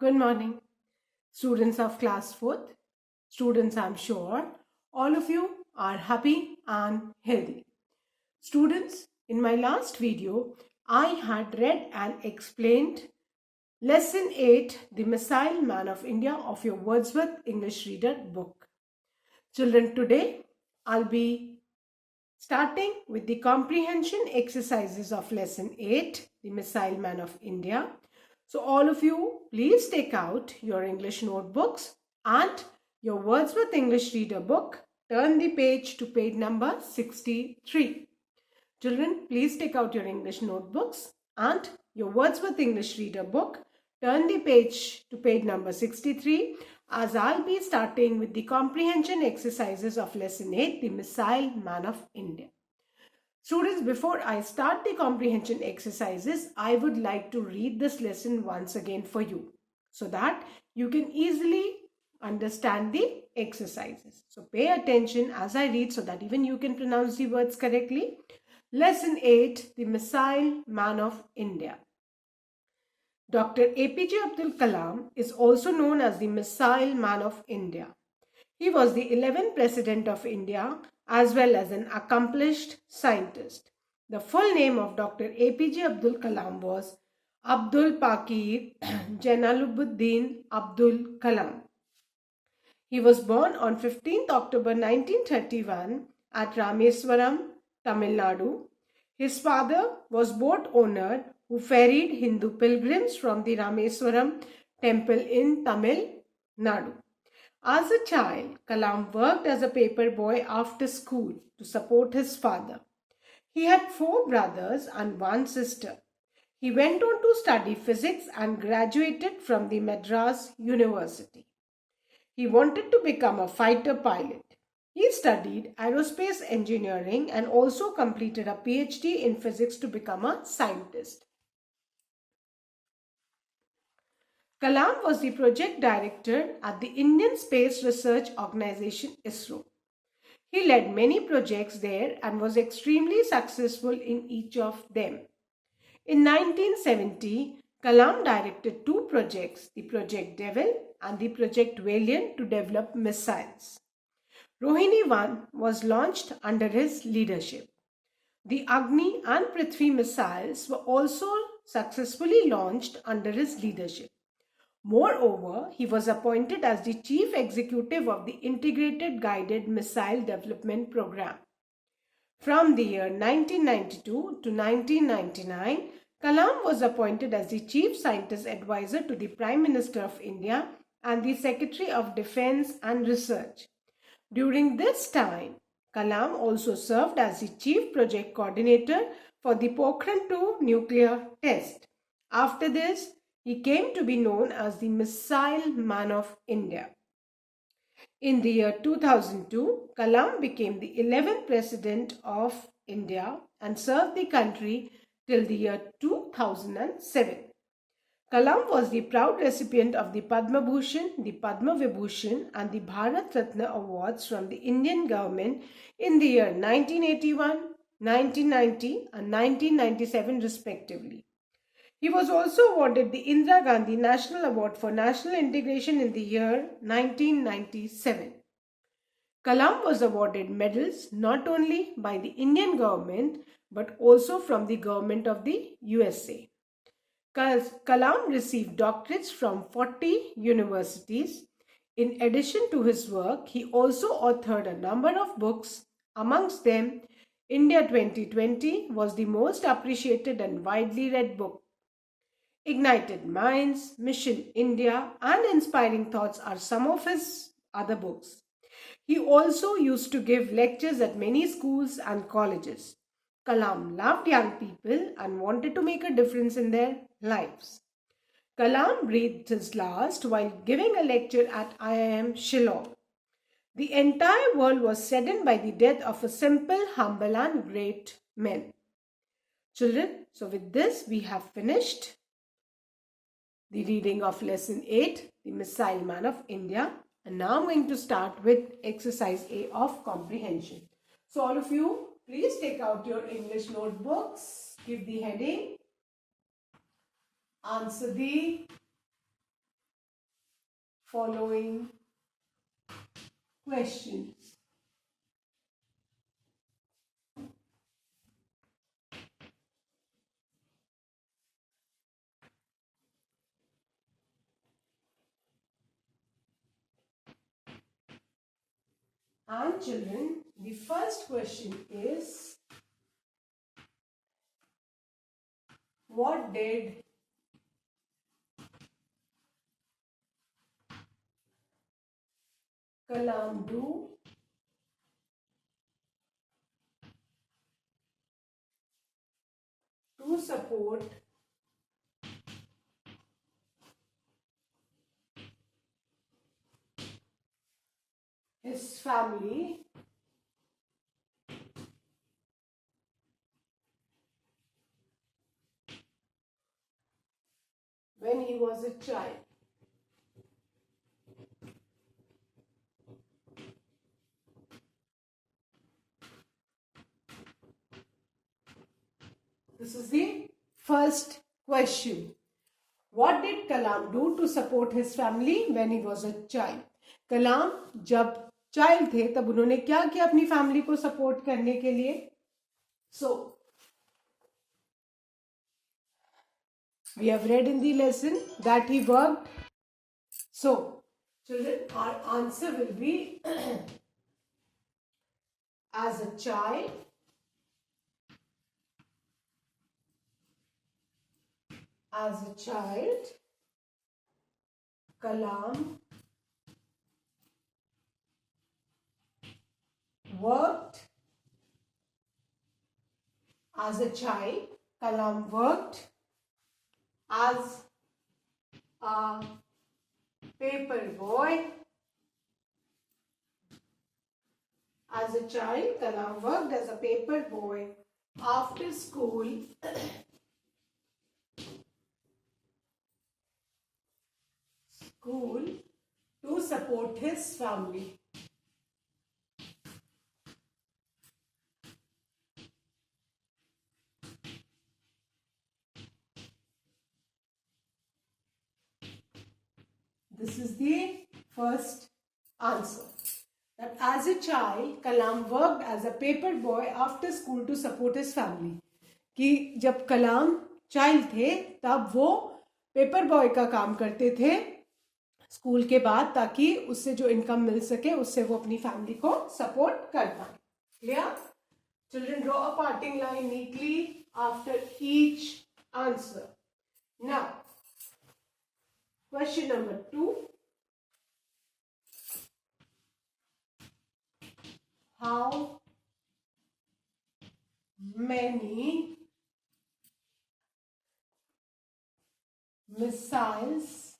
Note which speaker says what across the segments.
Speaker 1: Good morning, students of class 4th. Students, I'm sure all of you are happy and healthy. Students, in my last video, I had read and explained Lesson 8, The Missile Man of India of your Wordsworth English Reader book. Children, today I'll be starting with the comprehension exercises of Lesson 8, The Missile Man of India. So all of you, please take out your English notebooks and your Wordsworth English Reader book. Turn the page to page number 63. Children, please take out your English notebooks and your Wordsworth English Reader book. Turn the page to page number 63 as I'll be starting with the comprehension exercises of Lesson 8, The Missile Man of India. Students, before I start the comprehension exercises, I would like to read this lesson once again for you so that you can easily understand the exercises. So pay attention as I read so that even you can pronounce the words correctly. Lesson 8, The Missile Man of India. Dr. APJ Abdul Kalam is also known as the Missile Man of India. He was the 11th President of India as well as an accomplished scientist. The full name of Dr. APJ Abdul Kalam was Abdul Pakir Jalaluddin Abdul Kalam. He was born on 15th October 1931 at Rameswaram, Tamil Nadu. His father was boat owner who ferried Hindu pilgrims from the Rameswaram temple in Tamil Nadu. As a child, Kalam worked as a paper boy after school to support his father. He had 4 brothers and 1 sister. He went on to study physics and graduated from the Madras University. He wanted to become a fighter pilot. He studied aerospace engineering and also completed a PhD in physics to become a scientist. Kalam was the project director at the Indian Space Research Organisation ISRO. He led many projects there and was extremely successful in each of them. In 1970, Kalam directed 2 projects, the Project Devil and the Project Valiant, to develop missiles. Rohini 1 was launched under his leadership. The Agni and Prithvi missiles were also successfully launched under his leadership. Moreover, he was appointed as the chief executive of the Integrated Guided Missile Development Program. From the year 1992 to 1999, Kalam was appointed as the chief scientist advisor to the Prime Minister of India and the Secretary of Defense and Research. During this time, Kalam also served as the chief project coordinator for the Pokhran 2 nuclear test. After this, he came to be known as the Missile Man of India. In the year 2002, Kalam became the 11th President of India and served the country till the year 2007. Kalam was the proud recipient of the Padma Bhushan, the Padma Vibhushan and the Bharat Ratna awards from the Indian government in the year 1981, 1990 and 1997 respectively. He was also awarded the Indira Gandhi National Award for National Integration in the year 1997. Kalam was awarded medals not only by the Indian government but also from the government of the USA. Kalam received doctorates from 40 universities. In addition to his work, he also authored a number of books. Amongst them, India 2020 was the most appreciated and widely read book. Ignited Minds, Mission India, and Inspiring Thoughts are some of his other books. He also used to give lectures at many schools and colleges. Kalam loved young people and wanted to make a difference in their lives. Kalam breathed his last while giving a lecture at IIM Shillong. The entire world was saddened by the death of a simple, humble, and great man. Children, so with this we have finished the reading of lesson 8, The Missile Man of India. And now I'm going to start with exercise A of comprehension. So all of you, please take out your English notebooks, give the heading, answer the following questions. And children, the first question is, what did Kalam do to support his family when he was a child? This is the first question. What did Kalam do to support his family when he was a child? कलाम जब child थे तब उन्होंने क्या किया अपनी family को support करने के लिए? So we have read in the lesson that he worked. So children, our answer will be as a child, Kalam worked as a child. Kalam worked as a paper boy. As a child, Kalam worked as a paper boy after school to support his family. This is the first answer. That as a child, Kalam worked as a paper boy after school to support his family. कि जब कलाम child थे तब वो paper boy का काम करते थे school के बाद, ताकि उससे जो इनकम मिल सके उससे वो अपनी फैमिली को सपोर्ट कर पाए. Clear? Children, draw a parting line neatly after each answer. Now, question number 2. How many missiles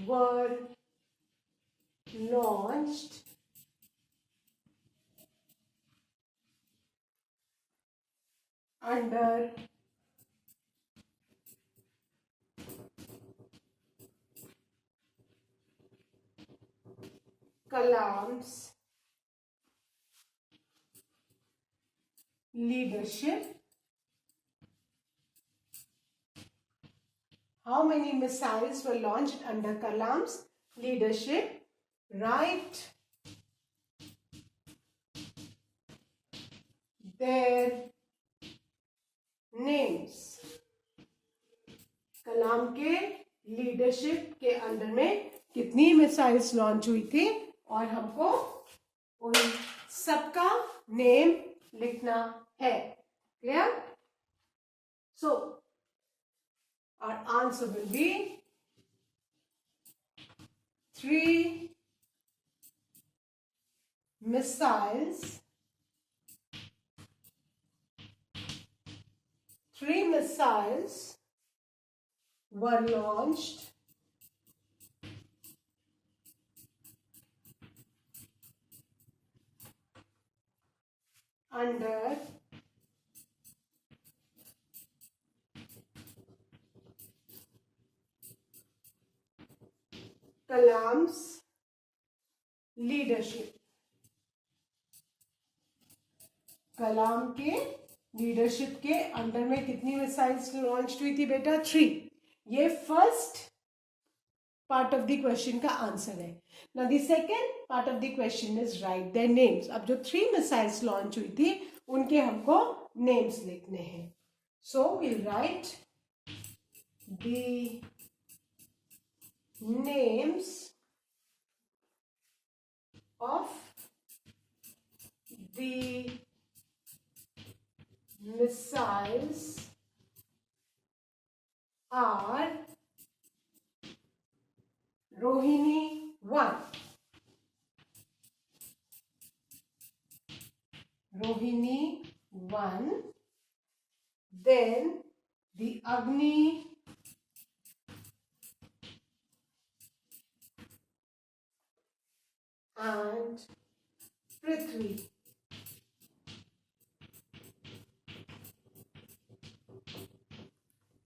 Speaker 1: were launched under Kalam's leadership? How many missiles were launched under Kalam's leadership? Write their names. कलाम के leadership के under में कितनी missiles launch हुई थी और हमको उन सबका नेम लिखना है. Clear? So our answer will be 3 missiles. 3 missiles were launched under Kalam's leadership. कलाम के लीडरशिप के अंडर में कितनी मिसाइल्स लॉन्च हुई थी बेटा? 3। ये first part of the question का आंसर है. Now the second part of the question is right their names. अब जो 3 मिसाइल्स लॉन्च हुई थी उनके हमको नेम्स लिखने हैं. So will write the names of the missiles are Rohini 1, Rohini 1, then the Agni and Prithvi.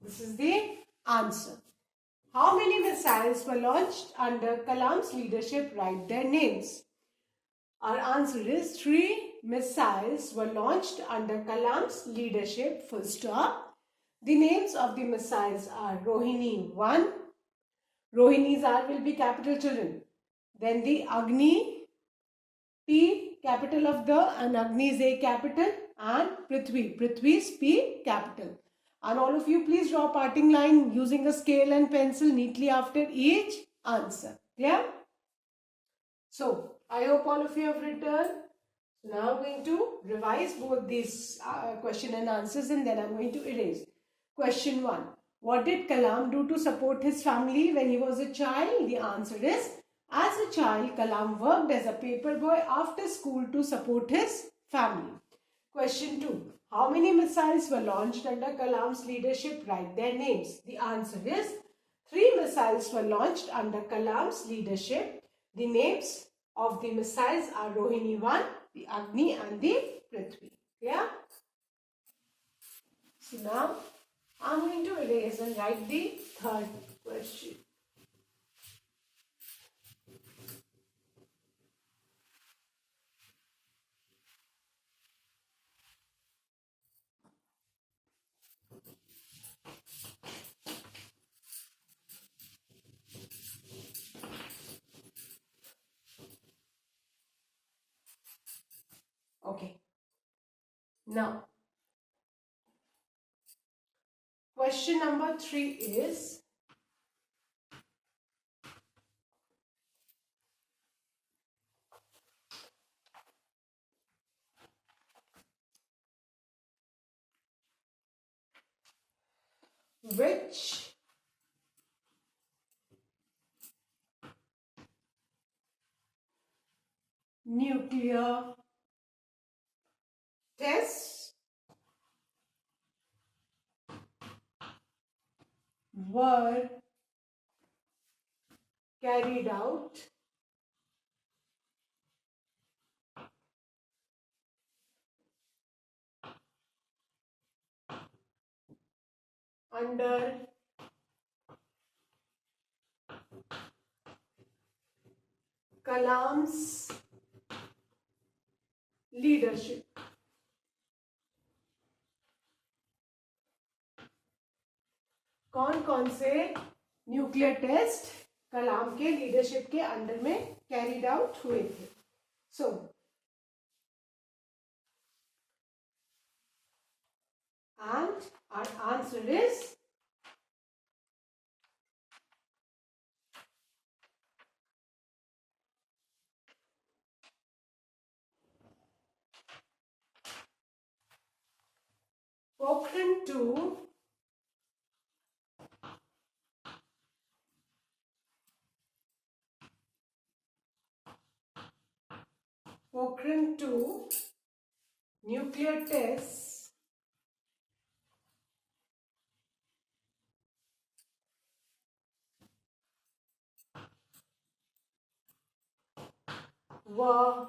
Speaker 1: This is the answer. How many missiles were launched under Kalam's leadership? Write their names. Our answer is 3 missiles were launched under Kalam's leadership. Full stop. The names of the missiles are Rohini 1. Rohini's R will be capital, children. Then the Agni, P capital of the, and Agni is A capital, and Prithvi, Prithvi's P capital. And all of you please draw parting line using a scale and pencil neatly after each answer. Clear? So I hope all of you have written. Now I'm going to revise both these question and answers, and then I'm going to erase. Question 1. What did Kalam do to support his family when he was a child? The answer is, as a child, Kalam worked as a paper boy after school to support his family. Question 2. How many missiles were launched under Kalam's leadership? Write their names. The answer is 3 missiles were launched under Kalam's leadership. The names of the missiles are Rohini 1, the Agni and the Prithvi. Yeah? So now I'm going to erase and write the third question. Okay. Now, question number 3 is, which nuclear tests were carried out under Kalam's leadership? कौन कौन से nuclear test कलाम के leadership के under में carried out हुए थे? सो and our answer is Pokhran 2, Pokhran 2 nuclear tests were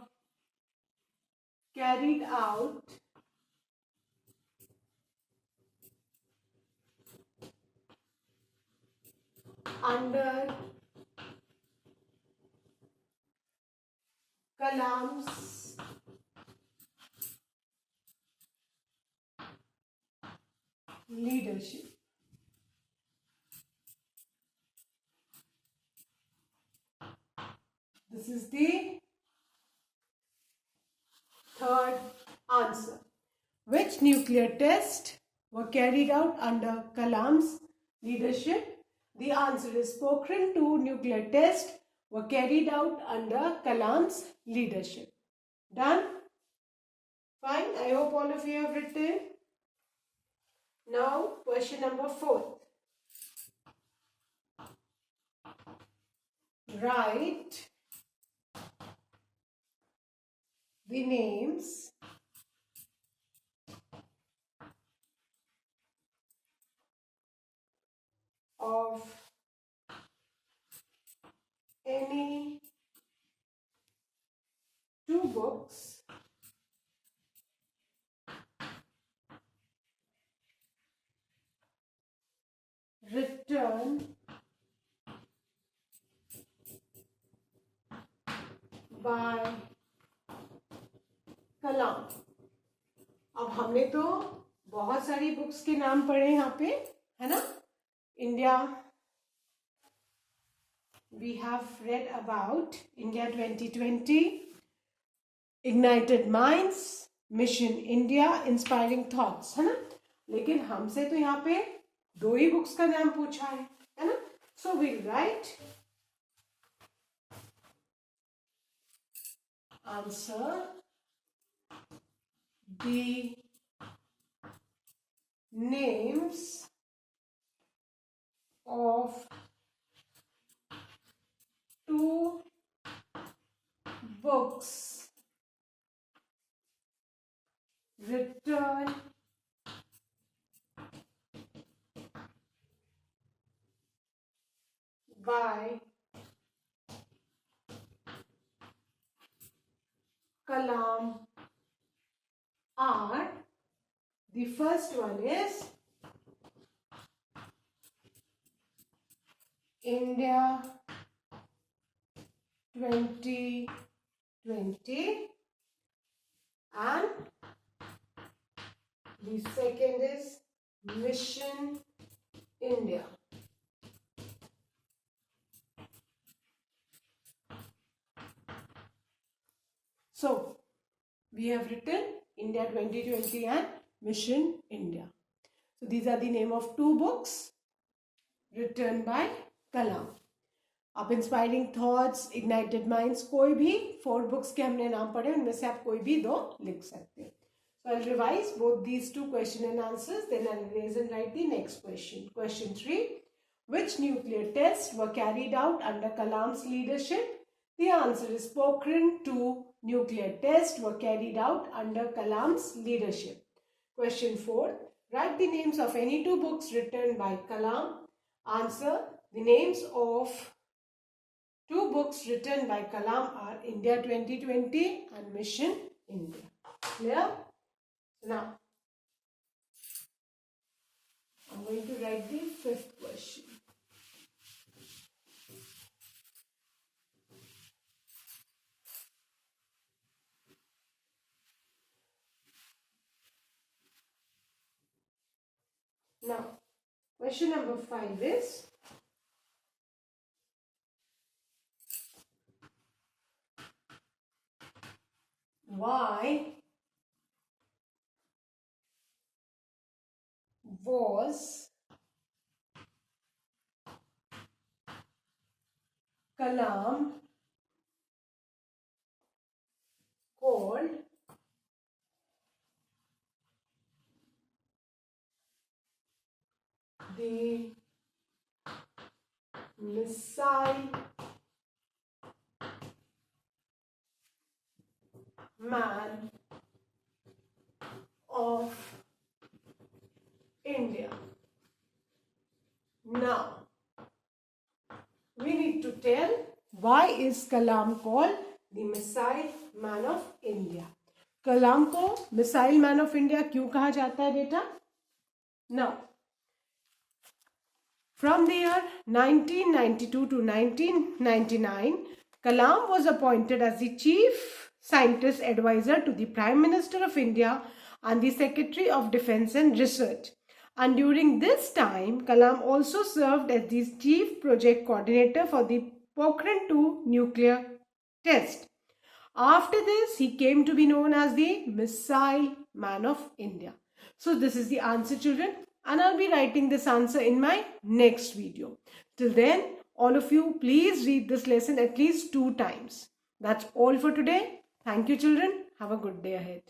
Speaker 1: carried out under Kalam's leadership. This is the third answer. Which nuclear tests were carried out under Kalam's leadership? The answer is Pokhran 2 nuclear tests were carried out under Kalam's leadership. Done? Fine. I hope all of you have written. Now, question number 4. Write the names of any two books written by कलाम. अब हमने तो बहुत सारी books के नाम पढ़े यहाँ पे, है ना. India, we have read about India 2020, Ignited Minds, Mission India, Inspiring Thoughts, है ना. लेकिन हमसे तो यहाँ पे 2 ही बुक्स का नाम पूछा है ना. So we'll write answer the names of 2 books written by Kalam are. The first one is India 2020 and the second is Mission India. So, we have written India 2020 and Mission India. So, these are the name of 2 books written by Kalam. आप inspiring thoughts, ignited minds, कोई भी 4 books के हमने नाम पढ़े, उनमें से आप कोई भी 2 लिख सकते हैं. So, I'll revise both these 2 question and answers, then I'll erase and write the next question. Question 3. Which nuclear tests were carried out under Kalam's leadership? The answer is Pokhran 2 nuclear tests were carried out under Kalam's leadership. Question 4. Write the names of any 2 books written by Kalam. Answer. The names of 2 books written by Kalam are India 2020 and Mission India. Clear? Now, I'm going to write the 5th question. Now, question number 5 is, why was Kalam called the missile man of India? Now, we need to tell why is Kalam called the missile man of India. कलाम को missile man of India क्यों कहा जाता है बेटा? Now, from the year 1992 to 1999, Kalam was appointed as the Chief Scientist Advisor to the Prime Minister of India and the Secretary of Defence and Research. And during this time, Kalam also served as the chief project coordinator for the Pokhran 2 nuclear test. After this, he came to be known as the Missile Man of India. So this is the answer, children, and I'll be writing this answer in my next video. Till then, all of you, please read this lesson at least 2 times. That's all for today. Thank you, children. Have a good day ahead.